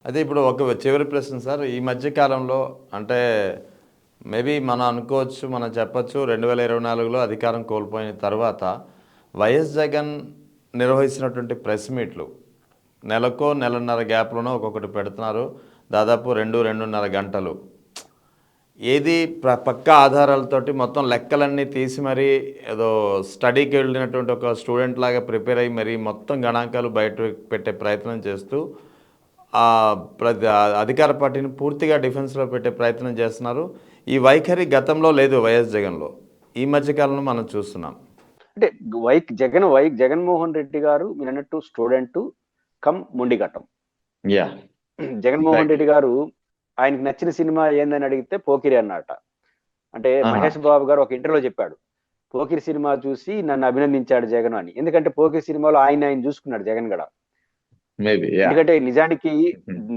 అదే ఇప్పుడు ఒక చివరి ప్రశ్న సార్. ఈ మధ్య కాలంలో అంటే మేబీ మనం అనుకోవచ్చు, మనం చెప్పొచ్చు 2024లో అధికారం కోల్పోయిన తర్వాత వైఎస్ జగన్ నిర్వహిస్తున్నటువంటి ప్రెస్ మీట్లు నెలకో నెలన్నర గ్యాప్లోనో ఒక్కొక్కటి పెడుతున్నారు. దాదాపు 2-2.5 గంటలు. ఏది పక్కా ఆధారాలతోటి మొత్తం లెక్కలన్నీ తీసి మరీ ఏదో స్టడీకి వెళ్ళినటువంటి ఒక స్టూడెంట్ లాగా ప్రిపేర్ అయ్యి మరీ మొత్తం గణాంకాలు బయట పెట్టే ప్రయత్నం చేస్తూ ఆ అధికార పార్టీని పూర్తిగా డిఫెన్స్లో పెట్టే ప్రయత్నం చేస్తున్నారు. ఈ వైఖరి గతంలో లేదు వైఎస్ జగన్లో. ఈ మధ్యకాలంలో మనం చూస్తున్నాం. అంటే జగన్మోహన్ రెడ్డి గారు మీరు అన్నట్టు స్టూడెంట్ కమ్ మొండిఘట్టం. యా, జగన్మోహన్ రెడ్డి గారు ఆయనకి నచ్చిన సినిమా ఏందని అడిగితే పోకిరి అన్నట. అంటే మహేష్ బాబు గారు ఒక ఇంటర్వ్యూలో చెప్పాడు, పోకిరి సినిమా చూసి నన్ను అభినందించాడు జగన్ అని. ఎందుకంటే పోకిరి సినిమాలో ఆయన చూసుకున్నాడు జగన్ గడ. ఎందుకంటే నిజానికి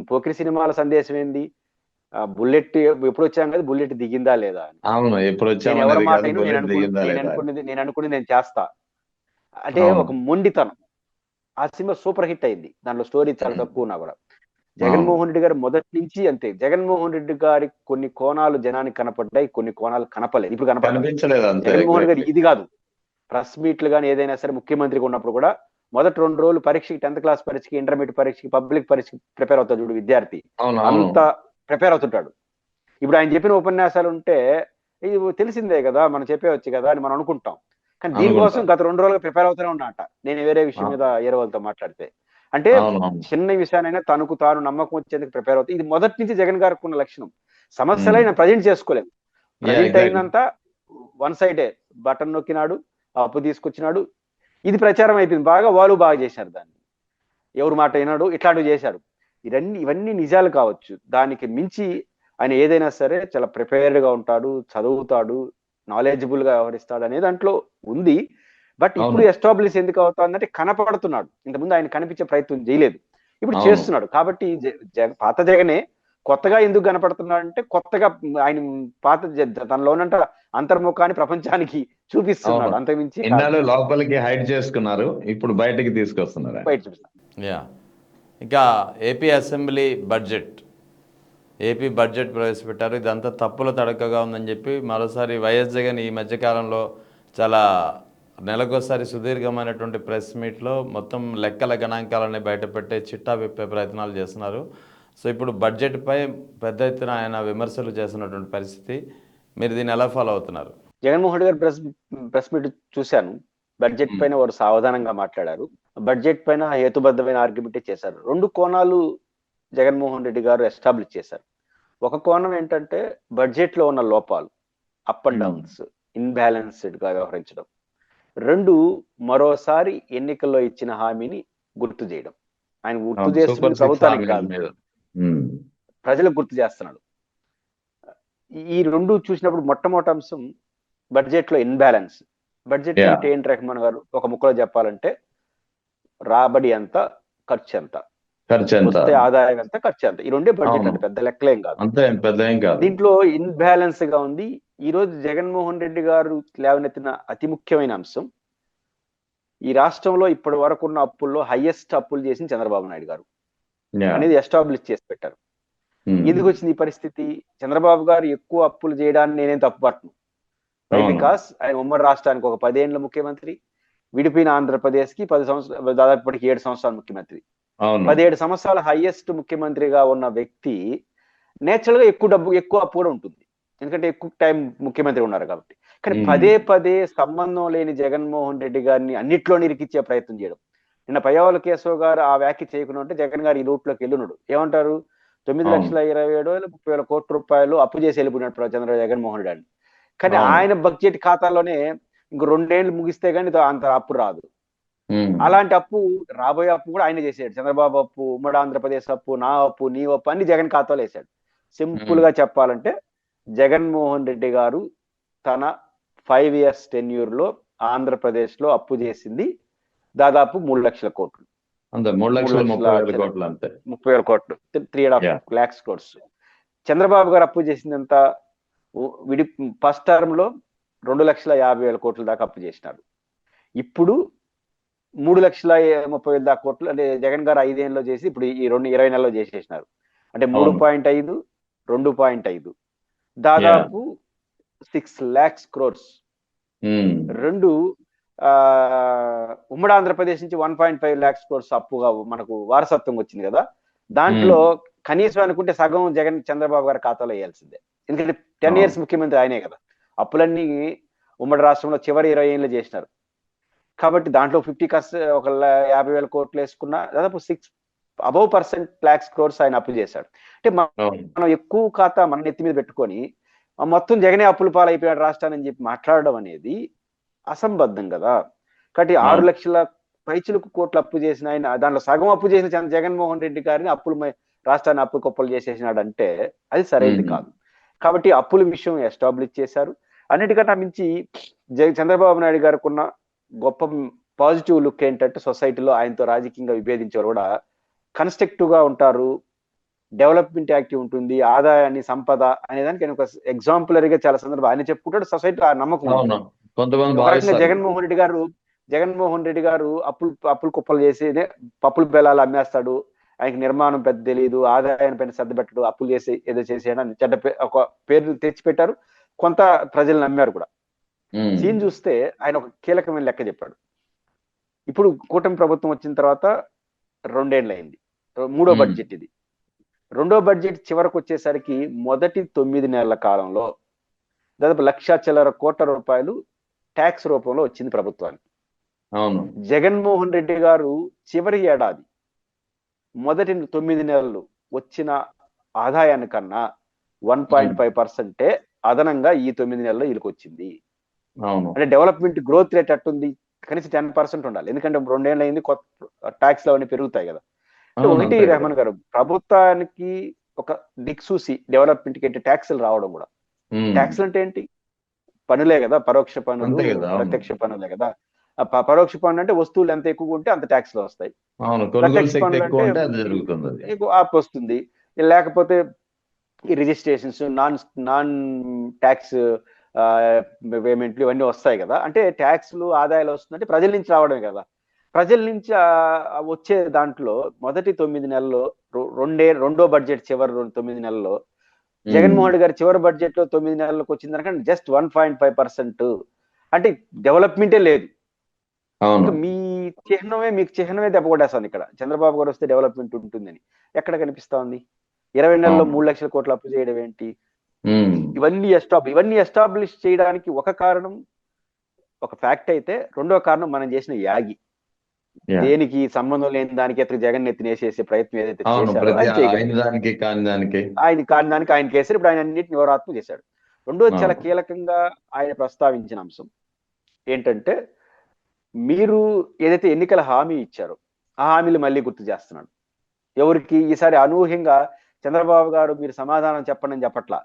పోకిరి సినిమాల సందేశం ఏంది, బుల్లెట్ ఎప్పుడు వచ్చాం కదా, బుల్లెట్ దిగిందా లేదా అని. అవును, ఎప్పుడు నేను ఎవరి మాట నేను అనుకుని నేను చేస్తా అంటే ఒక మొండితనం. ఆ సినిమా సూపర్ హిట్ అయింది, దాంట్లో స్టోరీ చాలా తక్కువ ఉన్నా కూడా. జగన్మోహన్ రెడ్డి గారు మొదటి నుంచి అంతే. జగన్మోహన్ రెడ్డి గారి కొన్ని కోణాలు జనానికి కనపడ్డాయి, కొన్ని కోణాలు కనపలేదు. ఇప్పుడు కనిపించలేదు. జగన్మోహన్ గారు ఇది కాదు, ప్రెస్ మీట్లు కానీ ఏదైనా సరే ముఖ్యమంత్రిగా ఉన్నప్పుడు కూడా మొదటి 2 రోజులు పరీక్షకి, 10th క్లాస్ పరీక్షకి, ఇంటర్మీడియట్ పరీక్షకి, పబ్లిక్ పరీక్షకి ప్రిపేర్ అవుతాడు చూడు విద్యార్థి, అంత ప్రిపేర్ అవుతుంటాడు. ఇప్పుడు ఆయన చెప్పిన ఉపన్యాసాలు ఉంటే ఇది తెలిసిందే కదా, మనం చెప్పేవచ్చు కదా అని మనం అనుకుంటాం. కానీ దీనికోసం గత 2 రోజులుగా ప్రిపేర్ అవుతూనే ఉన్నట. నేను వేరే విషయం మీద ఏరే వాళ్ళతో మాట్లాడితే అంటే చిన్న విషయానైనా తనకు తాను నమ్మకం వచ్చేందుకు ప్రిపేర్ అవుతుంది. ఇది మొదటి నుంచి జగన్ గారికి ఉన్న లక్షణం. సమస్యలైన ప్రజెంట్ చేసుకోలేదు. ప్రజెంట్ అయినంత వన్ సైడే బటన్ నొక్కినాడు, అప్పు తీసుకొచ్చినాడు, ఇది ప్రచారం అయిపోయింది. వాళ్ళు బాగా చేశారు దాన్ని, ఎవరు మాట అయినాడు, ఇట్లాంటివి చేశారు. ఇవన్నీ నిజాలు కావచ్చు. దానికి మించి ఆయన ఏదైనా సరే చాలా ప్రిపేర్డ్ గా ఉంటాడు, చదువుతాడు, నాలెడ్జబుల్ గా వ్యవహరిస్తాడు అనే దాంట్లో ఉంది. బట్ ఇప్పుడు ఎస్టాబ్లిష్ ఎందుకు అవుతుందంటే కనపడుతున్నాడు. ఇంతకుముందు ఆయన కనిపించే ప్రయత్నం చేయలేదు, ఇప్పుడు చేస్తున్నాడు. కాబట్టి పాత జగనే కొత్తగా ఎందుకు కనపడుతున్నాడు అంటే, కొత్తగా ఆయన పాత తనలోనంట అంతర్ముఖాన్ని ప్రపంచానికి చూపిస్తున్నాడు. అంతకుమించి లోపలికి హైడ్ చేసుకున్నారు, ఇప్పుడు బయటకి తీసుకొస్తున్నారు. ఇంకా ఏపీ అసెంబ్లీ ఏపీ బడ్జెట్ ప్రవేశపెట్టారు. ఇదంతా తప్పుల తడకగా ఉందని చెప్పి మరోసారి వైఎస్ జగన్ ఈ మధ్యకాలంలో చాలా నెలకోసారి సుదీర్ఘమైనటువంటి ప్రెస్ మీట్లో మొత్తం లెక్కల గణాంకాలని బయటపెట్టే చిట్టా విప్పే ప్రయత్నాలు చేస్తున్నారు. సో ఇప్పుడు బడ్జెట్పై పెద్ద ఎత్తున ఆయన విమర్శలు చేస్తున్నటువంటి పరిస్థితి. మీరు దీన్ని ఎలా ఫాలో అవుతున్నారు? జగన్మోహన్ రెడ్డి గారు ప్రెస్ మీట్ చూశాను. బడ్జెట్ పైన వారు సావధానంగా మాట్లాడారు. బడ్జెట్ పైన హేతుబద్ధమైన ఆర్గ్యుమెంటే చేశారు. 2 కోణాలు జగన్మోహన్ రెడ్డి గారు ఎస్టాబ్లిష్ చేశారు. ఒక కోణం ఏంటంటే బడ్జెట్ లో ఉన్న లోపాలు, అప్ అండ్ డౌన్స్, ఇన్బ్యాలెన్స్డ్ గా వ్యవహరించడం. 2 మరోసారి ఎన్నికల్లో ఇచ్చిన హామీని గుర్తు చేయడం. ఆయన గుర్తు చేస్తున్న ప్రభుత్వానికి కాదు, ప్రజలకు గుర్తు చేస్తున్నాడు. ఈ 2 చూసినప్పుడు మొట్టమొదటి అంశం బడ్జెట్ లో ఇన్బ్యాలెన్స్. బడ్జెట్ అంటే ఏంటి రహమాన్ గారు, ఒక ముక్కలో చెప్పాలంటే రాబడి ఎంత, ఖర్చు ఎంత, వస్తే ఆదాయం ఎంత, ఖర్చు ఎంత, ఈ 2 బడ్జెట్ అంటే పెద్ద లెక్కలేం కాదు. దీంట్లో ఇన్బ్యాలెన్స్ గా ఉంది. ఈ రోజు జగన్మోహన్ రెడ్డి గారు లేవనెత్తిన అతి ముఖ్యమైన అంశం, ఈ రాష్ట్రంలో ఇప్పటి వరకు ఉన్న అప్పుల్లో హైయెస్ట్ అప్పులు చేసిన చంద్రబాబు నాయుడు గారు అనేది ఎస్టాబ్లిష్ చేసి పెట్టారు. ఎందుకు వచ్చింది ఈ పరిస్థితి? చంద్రబాబు గారు ఎక్కువ అప్పులు చేయడాన్ని నేనేం తప్పుపట్టను. బికాస్ ఆయన ఉమ్మడి రాష్ట్రానికి ఒక 10 ఏళ్ల ముఖ్యమంత్రి, విడిపోయిన ఆంధ్రప్రదేశ్ కి 10 సంవత్సరాలు, దాదాపు ఇప్పటికి 7 సంవత్సరాల ముఖ్యమంత్రి. 17 సంవత్సరాల హైయెస్ట్ ముఖ్యమంత్రిగా ఉన్న వ్యక్తి నేచురల్ గా ఎక్కువ అప్పు కూడా ఉంటుంది, ఎందుకంటే ఎక్కువ టైం ముఖ్యమంత్రి ఉన్నారు కాబట్టి. కానీ పదే సంబంధం లేని జగన్మోహన్ రెడ్డి గారిని అన్నిట్లో ఇరికిచ్చే ప్రయత్నం చేయడం. నిన్న పయ్యావుల కేశవ్ గారు ఆ వ్యాఖ్య చేయకుండా ఉంటే జగన్ గారు ఈ రూట్లోకి వెళ్ళున్నాడు. ఏమంటారు, 9,27,30,000 కోట్ల రూపాయలు అప్పు చేసి వెళ్ళిపోయినట్టు జగన్మోహన్ రెడ్డి. కానీ ఆయన బడ్జెట్ ఖాతాలోనే ఇంక 2 ఏళ్ళు ముగిస్తే గానీ అంత అప్పు రాదు. అలాంటి అప్పు, రాబోయే అప్పు కూడా ఆయన చేసాడు. చంద్రబాబు అప్పు, ఉమ్మడి ఆంధ్రప్రదేశ్ అప్పు, నా అప్పు, నీ అప్పు అన్ని జగన్ ఖాతాలో వేశాడు. సింపుల్ గా చెప్పాలంటే జగన్మోహన్ రెడ్డి గారు తన 5 years tenure లో ఆంధ్రప్రదేశ్ లో అప్పు చేసింది దాదాపు 3 లక్షల కోట్లు. 30,000 కోట్లు, 3.5 lakhs crores. చంద్రబాబు గారు అప్పు చేసిందంత ఫస్ట్ టర్మ్ లో 2,50,000 కోట్ల దాకా అప్పు చేసినారు. ఇప్పుడు 3,30,000 దాకా కోట్లు అంటే జగన్ గారు 5 ఏళ్ళలో చేసి ఇప్పుడు ఈ 20 నెలల్లో చేసేసినారు. అంటే అవును. 3.5, 2.5 యా. దాదాపు 6 lakhs crores. ఉమ్. రెండు ఆ, ఉమ్మడి ఆంధ్రప్రదేశ్ నుంచి 1.5 lakhs crores అప్పుగా మనకు వారసత్వం వచ్చింది కదా. దాంట్లో ఉమ్. కనీసం అనుకుంటే సగం జగన్ చంద్రబాబు గారి ఖాతాలో వేయాల్సిందే. ఎందుకంటే 10 అవును. years ముఖ్యమంత్రి ఆయనే కదా. అప్పులన్నీ ఉమ్మడి రాష్ట్రంలో చివరి 20 ఏళ్ళు చేసినారు. కాబట్టి దాంట్లో 50,000 కోట్లు వేసుకున్న దాదాపు 6 above% lakhs crores ఆయన అప్పు చేశాడు. అంటే అవును. మనం ఎక్కువ ఖాతా మన నెత్తి మీద పెట్టుకొని మొత్తం జగనే అప్పుల పాలైపోయాడు రాష్ట్రాన్ని అని చెప్పి మాట్లాడడం అనేది అసంబద్ధం కదా. కాబట్టి 6 అవును. లక్షల పైచులకు కోట్లు అప్పు చేసిన ఆయన దాంట్లో సగం అప్పు చేసిన జగన్మోహన్ రెడ్డి గారిని రాష్ట్రాన్ని అప్పు కుప్పలు చేసేసినాడు అంటే అది సరైనది ఉమ్. కాదు. కాబట్టి అప్పుల విషయం ఎస్టాబ్లిష్ చేశారు. అన్నిటికన్నా మించి చంద్రబాబు నాయుడు గారికి ఉన్న గొప్ప పాజిటివ్ లుక్ ఏంటంటే సొసైటీలో ఆయనతో రాజకీయంగా విభేదించేవారు కూడా కన్స్ట్రక్టివ్ గా ఉంటారు. డెవలప్మెంట్ యాక్టివ్ ఉంటుంది. ఆదాయాన్ని సంపద అనేదానికి ఆయన ఒక ఎగ్జాంపులరీగా చాలా సందర్భం ఆయన చెప్పుకుంటాడు. సొసైటీలో ఆ నమ్మకం ఉంది. అవును. కొంతమంది ఒక రకంగా భావిస్తారు. జగన్మోహన్ రెడ్డి గారు అప్పులు కుప్పలు చేసి పప్పులు బెల్లాలు అమ్మేస్తాడు. ఆయనకి నిర్మాణం పెద్ద తెలియదు, ఆదాయాన్ని పైన శ్రద్ధ పెట్టడు, అప్పులు చేసి ఏదో చేసేయడం చెడ్డ ఒక పేరు తెచ్చిపెట్టారు. కొంత ప్రజలు నమ్మారు కూడా. ఉమ్. సీన్ చూస్తే ఆయన ఒక కీలకమైన లెక్క చెప్పాడు. ఇప్పుడు కూటమి ప్రభుత్వం వచ్చిన తర్వాత 2 ఏళ్ళు అయింది. మూడో ఉమ్. బడ్జెట్ ఇది. రెండో బడ్జెట్ చివరకు వచ్చేసరికి మొదటి 9 నెలల కాలంలో దాదాపు 1,00,000 కోట్ల రూపాయలు ట్యాక్స్ రూపంలో వచ్చింది ప్రభుత్వానికి. అవును. జగన్మోహన్ రెడ్డి గారు చివరి ఏడాది మొదటి 9 నెలలు వచ్చిన ఆదాయానికన్నా 1.5% అదనంగా ఈ 9 నెలల్లో వీళ్ళకి వచ్చింది. అవును. అంటే డెవలప్మెంట్ గ్రోత్ రేట్ అట్టుంది. కనీసం 10% ఉండాలి. ఎందుకంటే 2 ఏళ్ళు అయింది, కొత్త ట్యాక్స్లు అవన్నీ పెరుగుతాయి కదా. అంటే అవును. ఒకటి అంతే కదా. రెహమాన్ గారు, ప్రభుత్వానికి ఒక దిక్సూసి డెవలప్మెంట్ కి ట్యాక్సులు రావడం కూడా. ఉమ్. ట్యాక్స్లు అంటే ఏంటి? పనులే కదా. పరోక్ష పనులు, అంతే కదా. అవును. ప్రత్యక్ష పనులే కదా. పరోక్ష పనులు అంటే వస్తువులు ఎంత ఎక్కువ ఉంటే అంత ట్యాక్స్లు వస్తాయి. అవును. కొనుగోలు ప్రత్యక్ష శక్తి పనులు ఎక్కువ అంటే ఉంటే అది జరుగుతుంది అది. ఆప్ వస్తుంది. లేకపోతే ఈ రిజిస్ట్రేషన్స్, నాన్ నాన్ ట్యాక్స్ పేమెంట్లు ఇవన్నీ వస్తాయి కదా. అంటే ట్యాక్స్లు ఆదాయాలు వస్తుందంటే ప్రజల నుంచి రావడమే కదా. ప్రజల నుంచి వచ్చే దాంట్లో మొదటి 9 నెలల్లో రెండో బడ్జెట్ చివరి 9 నెలల్లో ఉమ్. జగన్మోహన్ రెడ్డి గారి చివరి బడ్జెట్ లో 9 నెలలకు వచ్చిందనకంటే జస్ట్ 1.5%. అంటే డెవలప్మెంటే లేదు. అవును. ఇంకా మీకు చిహ్నమే దెబ్బ కొట్టేస్తుంది ఇక్కడ. చంద్రబాబు గారు వస్తే డెవలప్మెంట్ ఉంటుందని ఎక్కడ కనిపిస్తా ఉంది? 20 నెలల్లో అవును. 3 లక్షల కోట్లు అప్పు చేయడం ఏంటి? ఉమ్. ఇవన్నీ ఎస్టాబ్లిష్ చేయడానికి ఒక కారణం, ఒక ఫ్యాక్ట్ అయితే, రెండో కారణం మనం చేసిన యాగి. యా. దేనికి సంబంధం లేని దానికి అతను జగన్ నెత్తినేసేసే ప్రయత్నం ఏదైతే అవును. చేశారో ప్రతి ఆయన అయిన చేయగలిగారు. దానికి కాని దానికి. ఆయన కాని దానికి ఆయన కేసారు. ఇప్పుడు ఆయన అన్నింటిని నివరాత్మ చేశాడు. రెండోది చాలా అవును. కీలకంగా ఆయన ప్రస్తావించిన అంశం ఏంటంటే, మీరు ఏదైతే ఎన్నికల హామీ ఇచ్చారో ఆ హామీలు మళ్ళీ గుర్తు చేస్తున్నాడు. ఎవరికి? ఈసారి అనూహ్యంగా చంద్రబాబు గారు మీరు సమాధానం చెప్పండి అని చెప్పట్లా,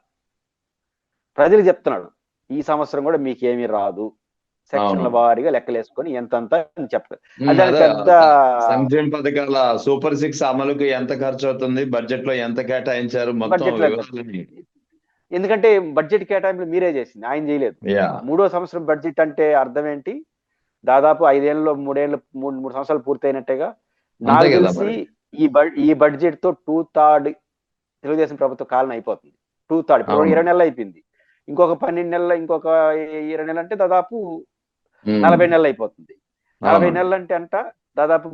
ప్రజలు చెప్తున్నాడు. ఈ సంవత్సరం కూడా మీకేమీ రాదు, అవును. సెక్షన్ల వారీగా లెక్కలేసుకొని ఎంతంత అని చెప్తారు. అది దానికి అదే పెద్ద సంక్షేమ పథకాల సూపర్ 6 అమలుకు ఎంత ఖర్చు అవుతుంది, బడ్జెట్ లో ఎంత కేటాయించారు, మొత్తం బడ్జెట్ లెక్క. వివరాలని. ఎందుకంటే బడ్జెట్ కేటాయింపులు మీరే చేసింది, ఆయన చేయలేదు. యా. మూడో సంవత్సరం బడ్జెట్ అంటే అర్థం ఏంటి? దాదాపు 5 ఏళ్ళలో 3 సంవత్సరాలు పూర్తయినట్టేగా. అంతే నాకు కదా తెలిసి మరి. ఈ బడ్జెట్ తో 2/3 తెలుగుదేశం ప్రభుత్వ కాలం అయిపోతుంది. 2/3 ఇప్పుడు అవును. 20 నెలలు అయిపోయింది. ఇంకొక 12 నెలలు, ఇంకొక 20 నెలలు అంటే దాదాపు ఉమ్. 40 నెలలు అయిపోతుంది. 40 అవును. నెలలు అంటే దాదాపు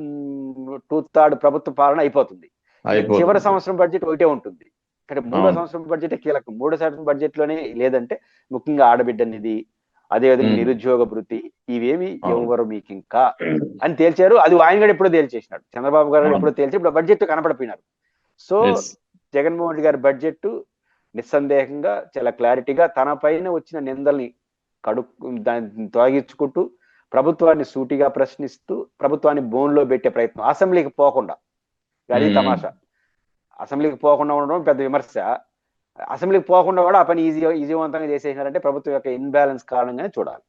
2/3 ప్రభుత్వ పాలన అయిపోతుంది. ఇక చివరి అయిపోతుంది. సంవత్సరం బడ్జెట్ ఒకటే ఉంటుంది. ఇక్కడ మూడో అవును. సంవత్సరం బడ్జెటే కీలకం. మూడో సంవత్సరం బడ్జెట్ లోనే లేదంటే ముఖ్యంగా ఆడబిడ్డ నిధి, అదేవిధంగా ఉమ్. నిరుద్యోగ భృతి, ఇవేమి అవును. ఎవరు మీకు ఇంకా అని తేల్చారు. అది ఆయన కూడా ఎప్పుడో తేల్చేసినాడు. చంద్రబాబు గారు అవును. ఎప్పుడో తేల్చి ఇప్పుడు బడ్జెట్ కనపడిపోయినారు. So yes. జగన్మోహన్ రెడ్డి గారి బడ్జెట్ నిస్సందేహంగా చాలా క్లారిటీగా తన పైన వచ్చిన నిందల్ని దాన్ని తొలగించుకుంటూ, ప్రభుత్వాన్ని సూటిగా ప్రశ్నిస్తూ, ప్రభుత్వాన్ని బోన్లో పెట్టే ప్రయత్నం, అసెంబ్లీకి పోకుండా. అది ఉమ్. తమాషా. అసెంబ్లీకి పోకుండా ఉండడం పెద్ద విమర్శ. అసెంబ్లీకి పోకుండా కూడా ఆ పని ఈజీవంతంగా చేసేసినారంటే ప్రభుత్వం యొక్క ఇన్బ్యాలెన్స్ కారణంగానే చూడాలి.